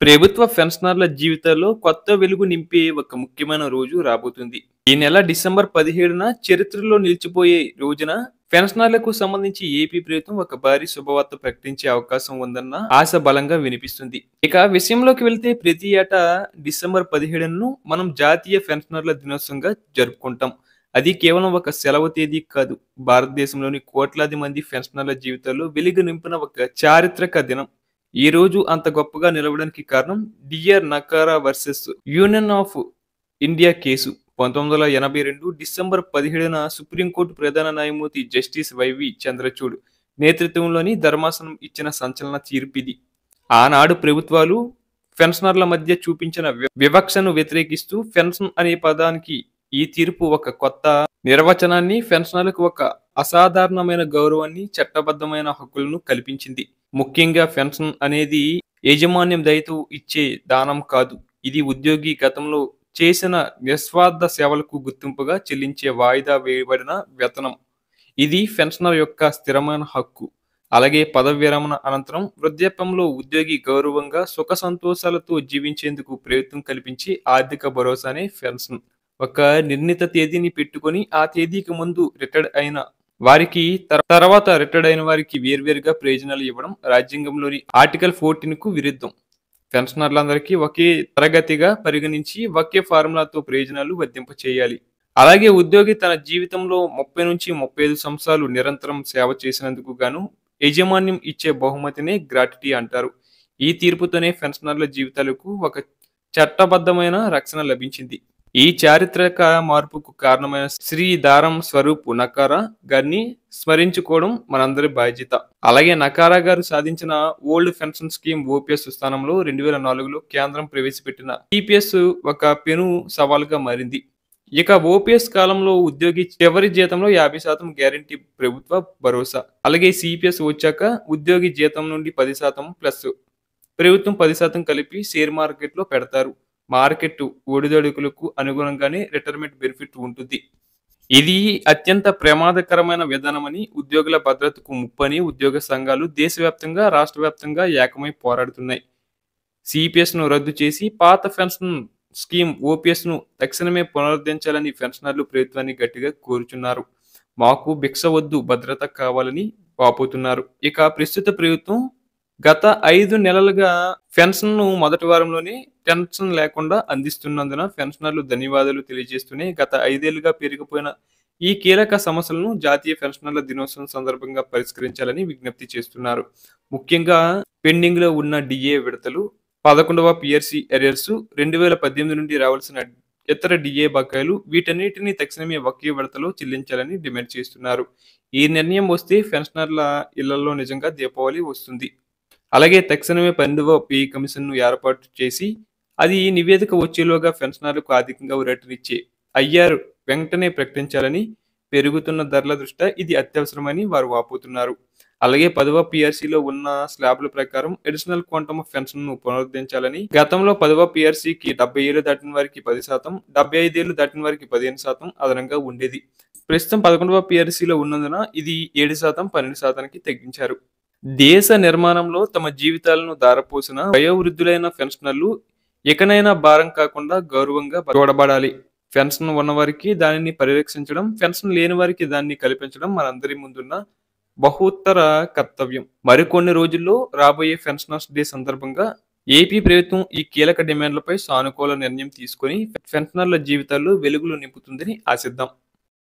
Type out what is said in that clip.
ప్రభుత్వ పెన్షనర్ల జీవితాల్లో కొత్త వెలుగు నింపే ఒక ముఖ్యమైన రోజు రాబోతుంది. ఈ నెల డిసెంబర్ 17న చరిత్రలో నిలిచిపోయే రోజున పెన్షనర్లకు సంబంధించి ఏపీ ప్రభుత్వం ఒక భారీ శుభవార్త ప్రకటించే అవకాశం ఉందన్న ఆశ బలంగా వినిపిస్తుంది. ఇక విషయంలోకి వెళ్తే ప్రతి ఏటా డిసెంబర్ 17ను మనం జాతీయ పెన్షనర్ల దినోత్సవంగా జరుపుకుంటాం. అది కేవలం ఒక సెలవు తేదీ కాదు. భారతదేశంలోని కోట్లాది మంది పెన్షనర్ల జీవితాల్లో వెలుగు నింపిన ఒక చారిత్రక దినం. ఈ రోజు అంత గొప్పగా నిలవడానికి కారణం D R Nakara versus union of India case. 1982 December 17న సుప్రీంకోర్టు ప్రధాన న్యాయమూర్తి జస్టిస్ వైవి చంద్రచూడ్ నేతృత్వంలోని ధర్మాసనం ఇచ్చిన సంచలన తీర్పిది. ఆనాడు ప్రభుత్వాలు పెన్షనర్ల మధ్య చూపించిన వివక్షను వ్యతిరేకిస్తూ పెన్షన్ అనే పదానికి ఈ తీర్పు ఒక కొత్త నిర్వచనాన్ని, పెన్షనర్లకు ఒక అసాధారణమైన గౌరవాన్ని, చట్టబద్ధమైన హక్కులను కల్పించింది. ముఖ్యంగా పెన్షన్ అనేది యాజమాన్యం దయతో ఇచ్చే దానం కాదు. ఇది ఉద్యోగి గతంలో చేసిన నిస్వార్థ సేవలకు గుర్తింపుగా చెల్లించే వాయిదా వేయబడిన వేతనం. ఇది పెన్షనర్ యొక్క స్థిరమైన హక్కు. అలాగే పదవి విరమణ అనంతరం వృద్ధాప్యంలో ఉద్యోగి గౌరవంగా సుఖ సంతోషాలతో జీవించేందుకు ప్రభుత్వం కల్పించే ఆర్థిక భరోసానే పెన్షన్. ఒక నిర్ణీత తేదీని పెట్టుకొని ఆ తేదీకి ముందు రిటైర్డ్ అయిన వారికి, తర్వాత రిటైర్డ్ అయిన వారికి వేర్వేరుగా ప్రయోజనాలు ఇవ్వడం రాజ్యాంగంలోని ఆర్టికల్ 14కు విరుద్ధం. పెన్షనర్లందరికీ ఒకే తరగతిగా పరిగణించి ఒకే ఫార్ములాతో ప్రయోజనాలు వర్తింపచేయాలి. అలాగే ఉద్యోగి తన జీవితంలో 30 నుంచి 35 సంవత్సరాలు నిరంతరం సేవ చేసినందుకు గాను యాజమాన్యం ఇచ్చే బహుమతినే గ్రాట్యుటీ అంటారు. ఈ తీర్పుతోనే పెన్షనర్ల జీవితాలకు ఒక చట్టబద్ధమైన రక్షణ లభించింది. ఈ చారిత్రక మార్పుకు కారణమైన శ్రీ దారం స్వరూప్ నకారా గారిని స్మరించుకోవడం మనందరి బాధ్యత. అలాగే నకారా గారు సాధించిన ఓల్డ్ పెన్షన్ స్కీమ్ ఓపీఎస్ స్థానంలో 2004లో కేంద్రం ప్రవేశపెట్టిన సిపిఎస్ ఒక పెను సవాలుగా మారింది. ఇక ఓపీఎస్ కాలంలో ఉద్యోగి చివరి జీతంలో 50% గ్యారంటీ ప్రభుత్వ భరోసా. అలాగే సిపిఎస్ వచ్చాక ఉద్యోగి జీతం నుండి 10% ప్లస్ ప్రభుత్వం 10% కలిపి షేర్ మార్కెట్లో పెడతారు. మార్కెట్ ఒడిదొడుకులకు అనుగుణంగానే రిటైర్మెంట్ బెనిఫిట్ ఉంటుంది. ఇది అత్యంత ప్రమాదకరమైన విధానమని, ఉద్యోగుల భద్రతకు ముప్పని ఉద్యోగ సంఘాలు దేశవ్యాప్తంగా, రాష్ట్ర వ్యాప్తంగా ఏకమై పోరాడుతున్నాయి. సిపిఎస్ను రద్దు చేసి పాత పెన్షన్ స్కీమ్ ఓపీఎస్ను తక్షణమే పునరుద్ధరించాలని పెన్షనర్లు ప్రభుత్వాన్ని గట్టిగా కోరుచున్నారు. మాకు భిక్ష వద్దు, భద్రత కావాలని వాపోతున్నారు. ఇక ప్రస్తుత ప్రభుత్వం గత 5 నెలలుగా పెన్షన్ను మొదటి వారంలోనే టెన్షన్ లేకుండా అందిస్తున్నందున పెన్షనర్లు ధన్యవాదాలు తెలియజేస్తూనే గత 5 ఏళ్లుగా పెరిగిపోయిన ఈ కీలక సమస్యలను జాతీయ పెన్షనర్ల దినోత్సవం సందర్భంగా పరిష్కరించాలని విజ్ఞప్తి చేస్తున్నారు. ముఖ్యంగా పెండింగ్ లో ఉన్న డిఏ విడతలు, 11వ పిఆర్సీ ఎరియర్స్, 2018 నుండి రావాల్సిన ఇతర డిఏ బకాయిలు, వీటన్నిటిని తక్షణమే ఒకే విడతలో చెల్లించాలని డిమాండ్ చేస్తున్నారు. ఈ నిర్ణయం వస్తే పెన్షనర్ల ఇళ్లలో నిజంగా దీపావళి వస్తుంది. అలాగే తక్షణమే 12వ పే కమిషన్ను ఏర్పాటు చేసి అది నివేదిక వచ్చేలోగా పెన్షనర్లకు ఆర్థికంగా ఊరటనిచ్చే ఐఆర్ వెంటనే ప్రకటించాలని, పెరుగుతున్న ధరల దృష్ట్యా ఇది అత్యవసరమని వారు వాపోతున్నారు. అలాగే 10వ పిఆర్సీలో ఉన్న స్లాబ్ల ప్రకారం అడిషనల్ క్వాంటమ్ ఆఫ్ పెన్షన్ను పునరుద్ధరించాలని, గతంలో 10వ పిఆర్సీకి 70 ఏళ్లు దాటిన వారికి 10%, 75 ఏళ్లు దాటిన వారికి 15% అదనంగా ఉండేది. ప్రస్తుతం 11వ పిఆర్సీలో ఉన్నందున ఇది 7%, 12%కి తగ్గించారు. దేశ నిర్మాణంలో తమ జీవితాలను ధారపోసిన వయోవృద్ధులైన పెన్షనర్లు ఎకనైనా భారం కాకుండా గౌరవంగా చూడబడాలి. పెన్షన్ ఉన్నవారికి దానిని పరిరక్షించడం, పెన్షన్ లేని వారికి దాన్ని కల్పించడం మనందరి ముందున్న బహుత్తర కర్తవ్యం. మరికొన్ని రోజుల్లో రాబోయే పెన్షనర్స్ డే సందర్భంగా ఏపీ ప్రభుత్వం ఈ కీలక డిమాండ్లపై సానుకూల నిర్ణయం తీసుకొని పెన్షనర్ల జీవితాల్లో వెలుగులు నింపుతుందని ఆశిద్దాం.